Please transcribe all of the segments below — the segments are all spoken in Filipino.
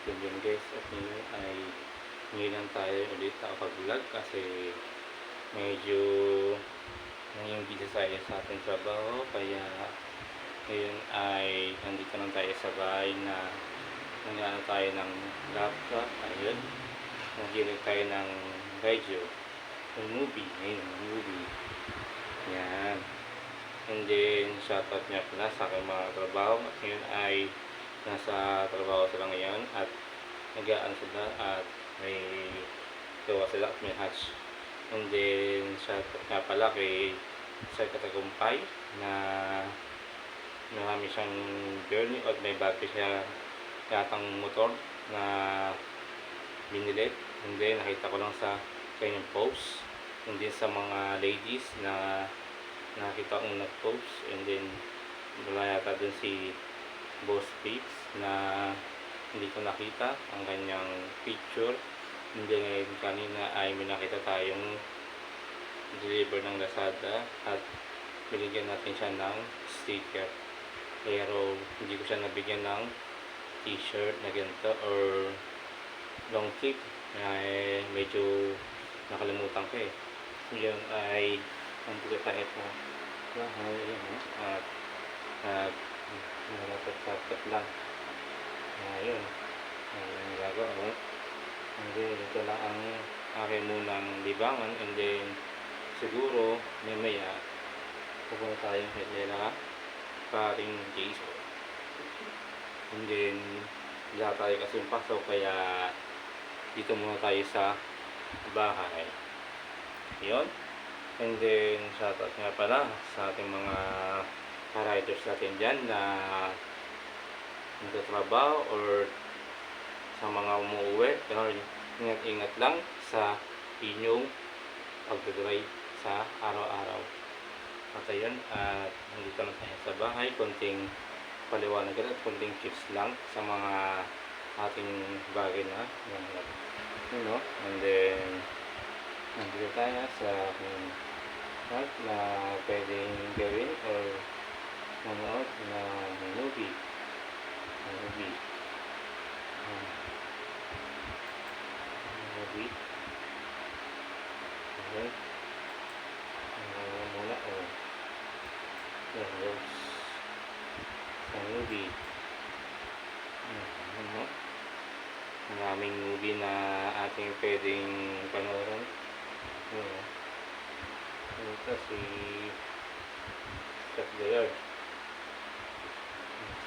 Good yun guys, at ngayon lang tayo ulit nakapag-vlog kasi medyo ngayong busy tayo sa ating trabaho, kaya ngayon ay nandito lang tayo sa bahay na nag-ano tayo ng laptop. Ayun, nagilig tayo ng video ng movie, yan. And then shoutout nga pala sa aking mga trabaho, at ngayon ay nasa trabaho sila ngayon at nag-aan sila at may gawa sila at may hatch. And then shoutout nga pala kay Sir Katagumpay na marami siyang journey at may bago siya yatang motor na binili. And then nakita ko lang sa kanyang post, and then sa mga ladies na nakita kong nag-post, and then wala yata dun si Boss Pigs na hindi ko nakita ang kanyang picture. Hindi, ngayon kanina ay may nakita tayong deliver ng Lazada at binigyan natin siya ng sticker, pero hindi ko siya nabigyan ng t-shirt na ganito or long sleeve ay medyo nakalimutan ko eh. Yun ay nandito tayo sa bahay at nalapat-sapat lang. Ayun, ang gagawa ko. And then ito lang ang akin munang libangan, and then siguro mamaya pupunta tayo sa paring Jason. And then wala tayo kasi pasok, kaya dito muna tayo sa bahay. Yun. And then shoutout nga pala sa ating mga ka-riders natin dyan na nagtatrabaho or sa mga umuwi, pero ingat-ingat lang sa inyong pagdadrive sa araw-araw. At ayun, at nandito lang tayo sa bahay, konting paliwanag at konting tips lang sa mga ating bagay na yun, and then nandito tayo sa part na pwedeng gawin or manood na movie. Movie. Okay. Muna sa movie. Maraming movie na ating pwedeng panoorin. Ito si Stop the Yard.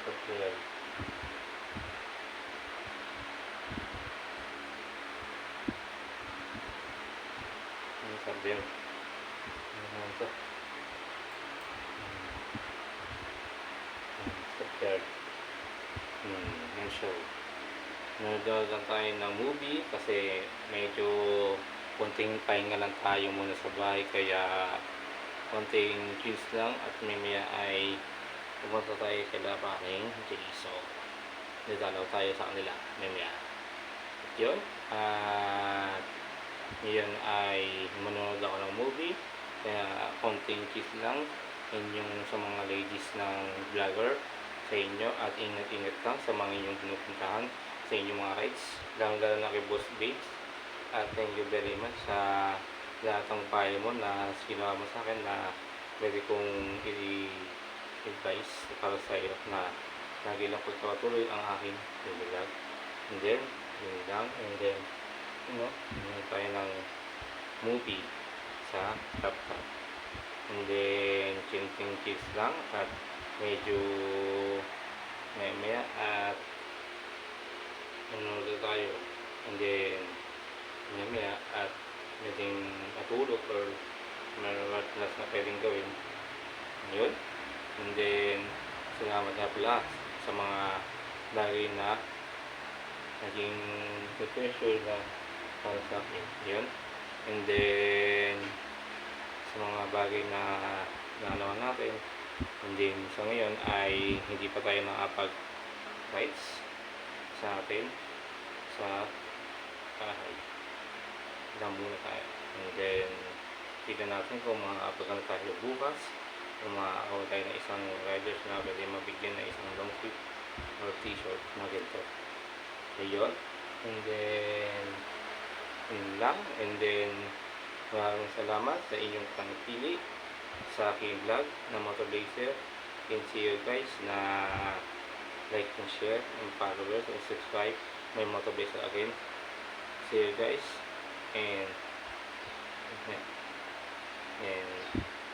Stop the Yard. Ano sabi yun? Ano ito? Stop the Yard. Yung show. Nanood lang tayo ng movie kasi medyo konting pahinga lang tayo muna sa bahay, kaya konting juice lang at mamaya ay pumunta tayo kay paring Jason. Dadalaw tayo sa kanila mamaya. At yun, at ngayon ay manonood ako ng movie, kaya konting juice lang inyong sa mga ladies ng vlogger sa inyo, at ingat-ingat lang sa mga inyong pinupuntahan sa inyong mga rides, lalo na kay Boss Babes. At thank you very much sa lahat ng payo mo na ginawa mo sa akin na pwede kong i-advise para sa iyo na lagi lang pagpapatuloy ang aking vlog. And then, yun lang. And then, tayo ng movie sa laptop. And then, chinting kiss lang at medyo maya at nanonood tayo. And then mamaya at pwedeng matulog or manulat na pwedeng gawin yun. And then salamat nga pala sa mga bagay na naging pressure na para sa akin yun. And then sa mga bagay na nalaman natin, and then sa ngayon ay hindi pa tayo nakapag rides sa atin sa bahay. Lang muna tayo. And then tignan natin kung makakapag na tayo bukas, kung makakakuha tayo ng isang riders na pwede mabigyan na isang long sleeve or t-shirt na ganito. Ayun. And then, yun lang. And then, maraming salamat sa inyong pangpili sa aking vlog na Motor Blazer. And see you guys na like and share and followers and subscribe my Motor Blazer again. See you guys. And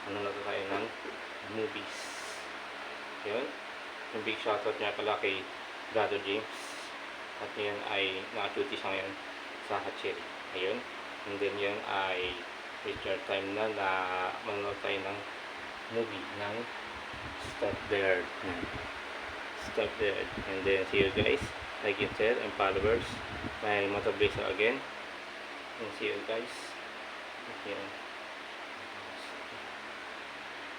ano na tayo ng movies. Yun. Yung big shoutout niya pala kay Brother James. At yun ay naka-duty siya ngayon sa Hatchery. Ayun. And then yun ay Richard time na manonood tayo ng movie ng Stop There. Stop There. And then see you guys. Like and share and followers. My Motor Blazer again. And see you guys. Okay.